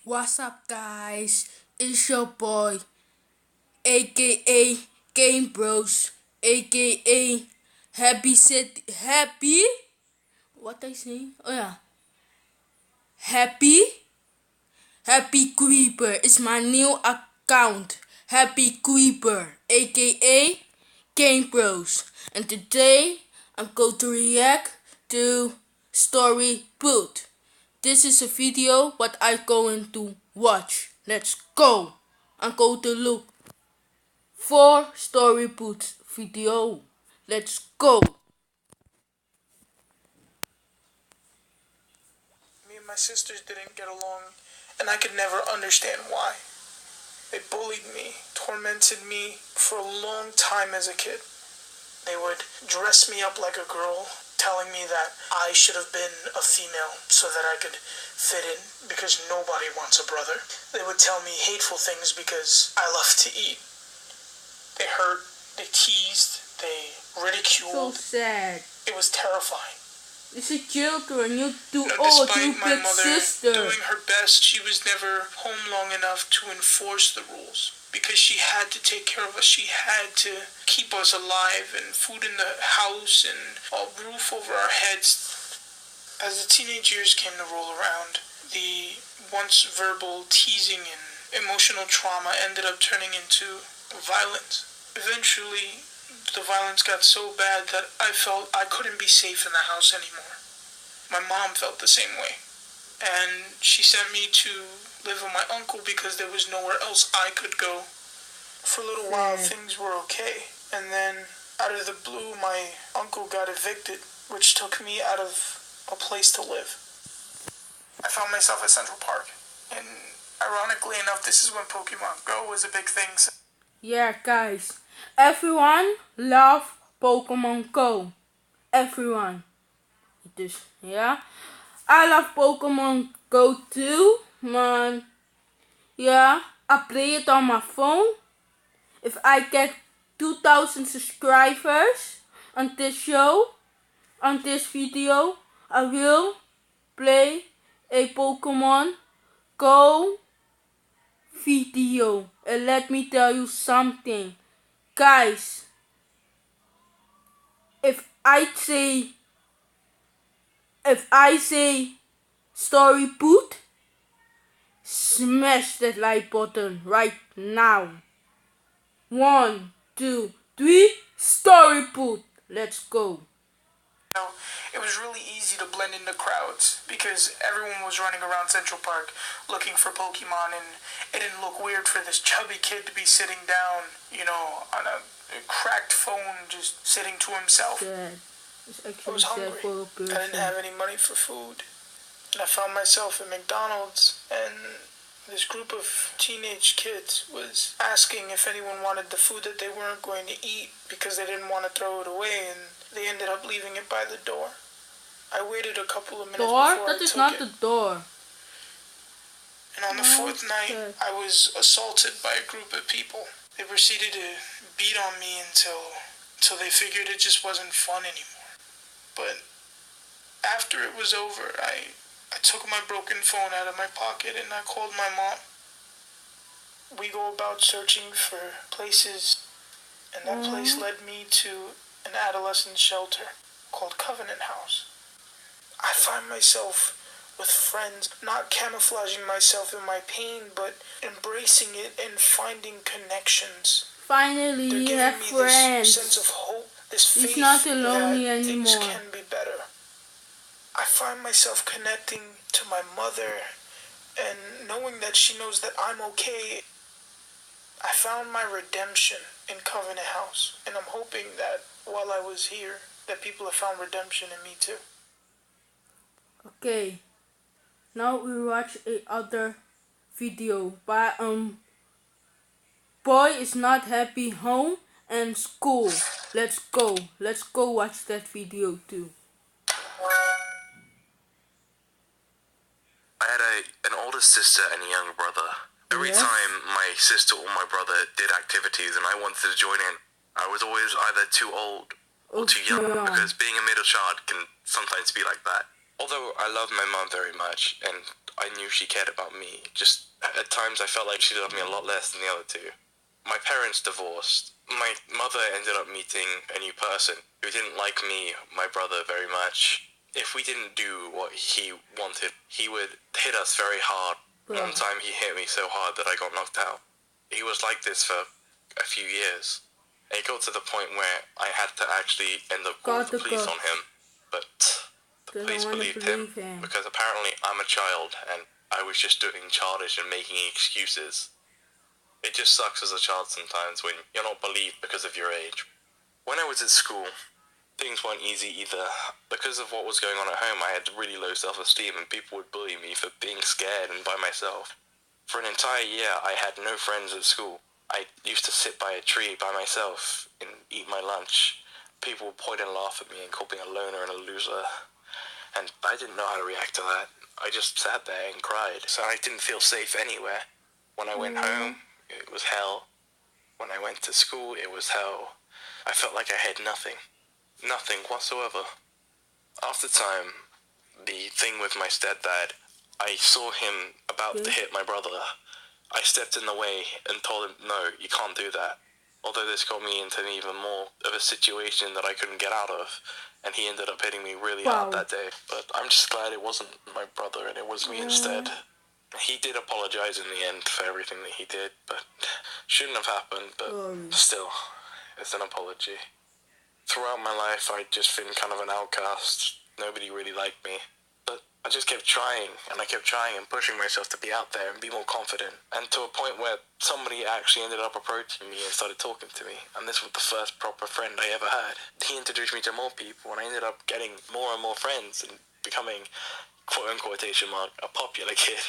What's up, guys? It's your boy, aka Game Bros, aka Happy City. Happy? What I say? Oh yeah, Happy. Happy Creeper is my new account. Happy Creeper, aka Game Bros. And today I'm going to react to Story Boot. This is a video what I'm going to watch. Let's go. I'm going to look for Story Boot video. Let's go. Me and my sisters didn't get along, and I could never understand why. They bullied me, tormented me for a long time as a kid. They would dress me up like a girl, telling me that I should have been a female so that I could fit in because nobody wants a brother. They would tell me hateful things because I love to eat. They hurt, they teased, they ridiculed. So sad. It was terrifying. It's a children. You do Despite my big mother sister. doing her best, she was never home long enough to enforce the rules because she had to take care of us. She had to keep us alive and food in the house and a roof over our heads. As the teenage years came to roll around, the once verbal teasing and emotional trauma ended up turning into violence. Eventually, the violence got so bad that I felt I couldn't be safe in the house anymore. My mom felt the same way. And she sent me to live with my uncle because there was nowhere else I could go. For a little while, things were okay. And then, out of the blue, my uncle got evicted, which took me out of a place to live. I found myself at Central Park. And ironically enough, this is when Pokemon Go was a big thing. Yeah, guys. Everyone love Pokemon Go. Everyone. Dus ja. I love Pokemon Go too. Man. Yeah. I play it on my phone. If I get 2,000 subscribers on this show, on this video, I will play a Pokemon Go video. And let me tell you something. Guys, if I say Story Boot, smash that like button right now. 1, 2, 3, Story Boot. Let's go. It was really easy to blend in the crowds because everyone was running around Central Park looking for Pokemon, and it didn't look weird for this chubby kid to be sitting down, on a cracked phone, just sitting to himself. I was hungry. I didn't have any money for food. And I found myself at McDonald's, and this group of teenage kids was asking if anyone wanted the food that they weren't going to eat because they didn't want to throw it away, and they ended up leaving it by the door. I waited a couple of minutes before I took it. That is not the door. And on the fourth night, I was assaulted by a group of people. They proceeded to beat on me until they figured it just wasn't fun anymore. But after it was over, I took my broken phone out of my pocket and I called my mom. We go about searching for places, and that place led me to an adolescent shelter called Covenant House. I find myself with friends, not camouflaging myself in my pain, but embracing it and finding connections. Finally, They're you giving have me friends. this sense of hope, this faith He's not alone that things anymore. can be better. I find myself connecting to my mother and knowing that she knows that I'm okay. I found my redemption in Covenant House, and I'm hoping that while I was here, that people have found redemption in me too. Okay, now we watch a other video by boy is not happy home and school. Let's go watch that video too. I had an older sister and a younger brother. Every Yes. time my sister or my brother did activities and I wanted to join in, I was always either too old or too young, because being a middle child can sometimes be like that. Although I love my mom very much, and I knew she cared about me, just at times I felt like she loved me a lot less than the other two. My parents divorced. My mother ended up meeting a new person who didn't like me, my brother, very much. If we didn't do what he wanted, he would hit us very hard. Bro. One time he hit me so hard that I got knocked out. He was like this for a few years. It got to the point where I had to actually end up calling the police on him. But the police believed him because apparently I'm a child and I was just doing childish and making excuses. It just sucks as a child sometimes when you're not believed because of your age. When I was at school, things weren't easy either. Because of what was going on at home, I had really low self-esteem and people would bully me for being scared and by myself. For an entire year, I had no friends at school. I used to sit by a tree by myself and eat my lunch. People would point and laugh at me and call me a loner and a loser. And I didn't know how to react to that. I just sat there and cried. So I didn't feel safe anywhere. When I went home, it was hell. When I went to school, it was hell. I felt like I had nothing. Nothing whatsoever. After time, the thing with my stepdad, I saw him about to hit my brother. I stepped in the way and told him, no, you can't do that. Although this got me into even more of a situation that I couldn't get out of. And he ended up hitting me really hard that day. But I'm just glad it wasn't my brother and it was me instead. He did apologize in the end for everything that he did, but shouldn't have happened, but still, it's an apology. Throughout my life, I'd just been kind of an outcast. Nobody really liked me. But I just kept trying, and I kept trying and pushing myself to be out there and be more confident. And to a point where somebody actually ended up approaching me and started talking to me. And this was the first proper friend I ever had. He introduced me to more people, and I ended up getting more and more friends and becoming, quote-unquote, a popular kid.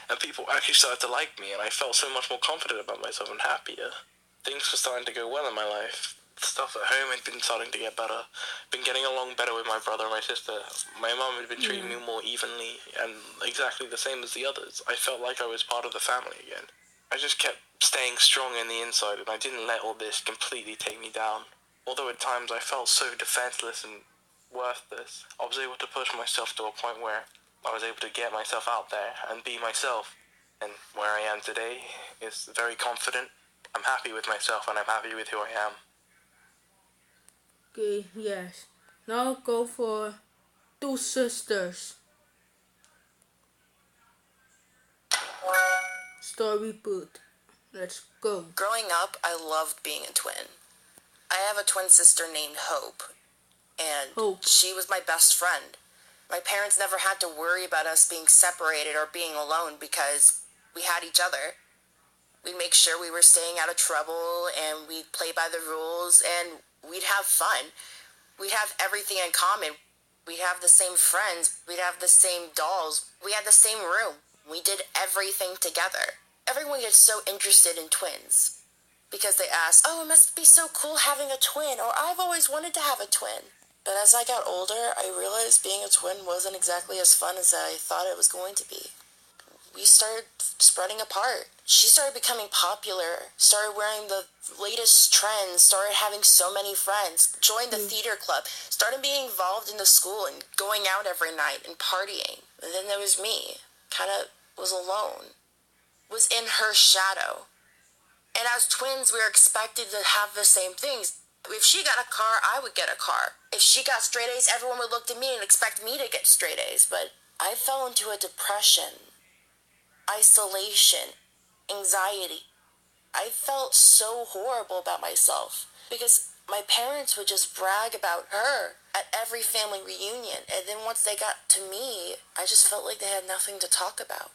And people actually started to like me, and I felt so much more confident about myself and happier. Things were starting to go well in my life. Stuff at home had been starting to get better. Been getting along better with my brother and my sister. My mom had been treating me more evenly and exactly the same as the others. I felt like I was part of the family again. I just kept staying strong in the inside, and I didn't let all this completely take me down. Although at times I felt so defenseless and worthless, I was able to push myself to a point where I was able to get myself out there and be myself. And where I am today is very confident. I'm happy with myself and I'm happy with who I am. Okay, yes. Now go for two sisters. Story put. Let's go. Growing up, I loved being a twin. I have a twin sister named Hope, and she was my best friend. My parents never had to worry about us being separated or being alone because we had each other. We'd make sure we were staying out of trouble, and we'd play by the rules, and we'd have fun. We'd have everything in common. We'd have the same friends. We'd have the same dolls. We had the same room. We did everything together. Everyone gets so interested in twins because they ask, oh, it must be so cool having a twin, or I've always wanted to have a twin. But as I got older, I realized being a twin wasn't exactly as fun as I thought it was going to be. We started spreading apart. She started becoming popular, started wearing the latest trends, started having so many friends, joined the theater club, started being involved in the school and going out every night and partying. And then there was me, kind of was alone, was in her shadow. And as twins, we were expected to have the same things. If she got a car, I would get a car. If she got straight A's, everyone would look to me and expect me to get straight A's. But I fell into a depression, isolation, anxiety. I felt so horrible about myself because my parents would just brag about her at every family reunion. And then once they got to me, I just felt like they had nothing to talk about.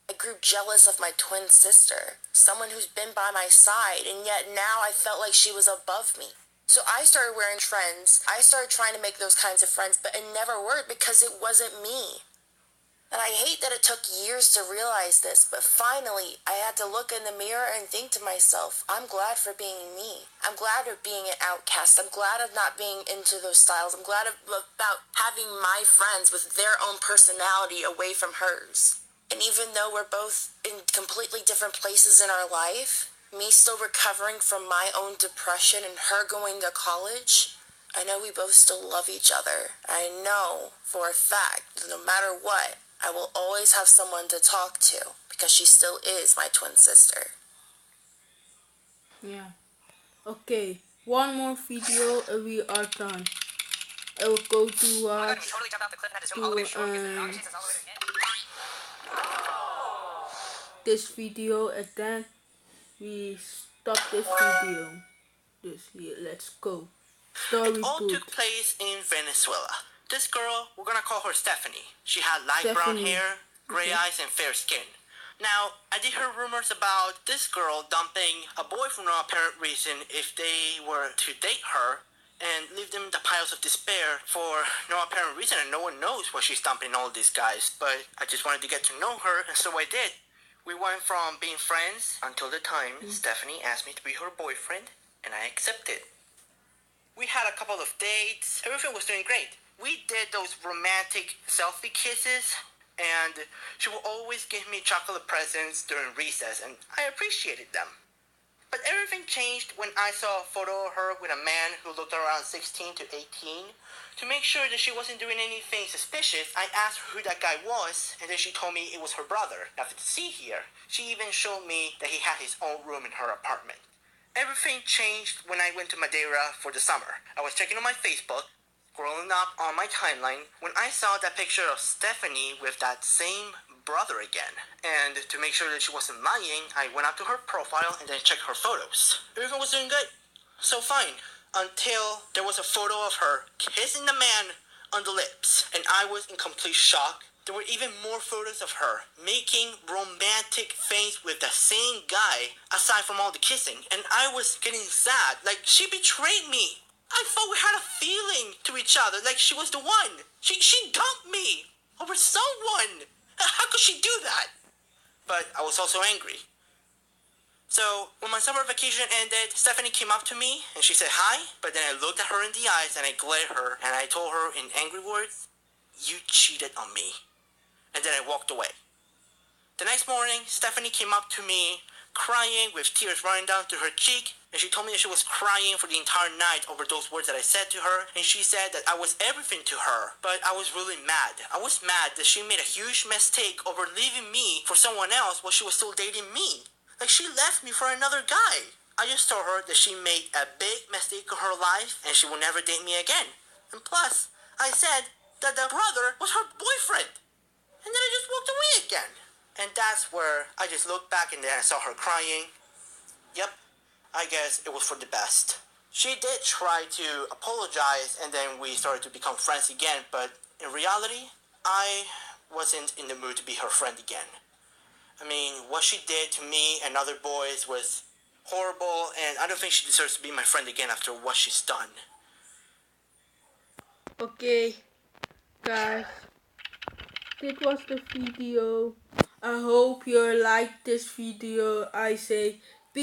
I grew jealous of my twin sister, someone who's been by my side, and yet now I felt like she was above me. So I started wearing trends. I started trying to make those kinds of friends, but it never worked because it wasn't me. And I hate that it took years to realize this, but finally I had to look in the mirror and think to myself, I'm glad for being me. I'm glad of being an outcast. I'm glad of not being into those styles. I'm glad about having my friends with their own personality away from hers. And even though we're both in completely different places in our life, me still recovering from my own depression and her going to college, I know we both still love each other. I know for a fact that no matter what, I will always have someone to talk to because she still is my twin sister. Yeah. Okay, one more video and we are done. I will go to watch this video and then we stop this video. Here, let's go. It all took place in Venezuela. This girl, we're gonna call her Stephanie. She had light brown hair, gray eyes, and fair skin. Now, I did hear rumors about this girl dumping a boy for no apparent reason if they were to date her and leave them in the piles of despair for no apparent reason, and no one knows why she's dumping all these guys. But I just wanted to get to know her, and so I did. We went from being friends until the time Stephanie asked me to be her boyfriend, and I accepted. We had a couple of dates. Everything was doing great. We did those romantic selfie kisses, and she would always give me chocolate presents during recess, and I appreciated them. But everything changed when I saw a photo of her with a man who looked around 16 to 18. To make sure that she wasn't doing anything suspicious, I asked her who that guy was, and then she told me it was her brother. Nothing to see here. She even showed me that he had his own room in her apartment. Everything changed when I went to Madeira for the summer. I was checking on my Facebook, scrolling up on my timeline, when I saw that picture of Stephanie with that same brother again. And to make sure that she wasn't lying, I went up to her profile and then checked her photos. Everything was doing good. So fine. Until there was a photo of her kissing the man on the lips. And I was in complete shock. There were even more photos of her making romantic things with the same guy aside from all the kissing. And I was getting sad. Like, she betrayed me. I thought we had a feeling to each other, like she was the one. She dumped me over someone. How could she do that? But I was also angry. So when my summer vacation ended, Stephanie came up to me and she said hi, but then I looked at her in the eyes and I glared at her and I told her in angry words, "You cheated on me." And then I walked away. The next morning, Stephanie came up to me crying with tears running down to her cheek, and she told me that she was crying for the entire night over those words that I said to her, and she said that I was everything to her, but I was really mad. I was mad that she made a huge mistake over leaving me for someone else while she was still dating me. Like, she left me for another guy. I just told her that she made a big mistake in her life and she will never date me again. And plus, I said that the brother was her boyfriend. And then I just walked away again. And that's where I just looked back and then I saw her crying. Yep, I guess it was for the best. She did try to apologize and then we started to become friends again, but in reality, I wasn't in the mood to be her friend again. I mean, what she did to me and other boys was horrible, and I don't think she deserves to be my friend again after what she's done. Okay, guys, this was the video. I hope you liked this video. I say peace.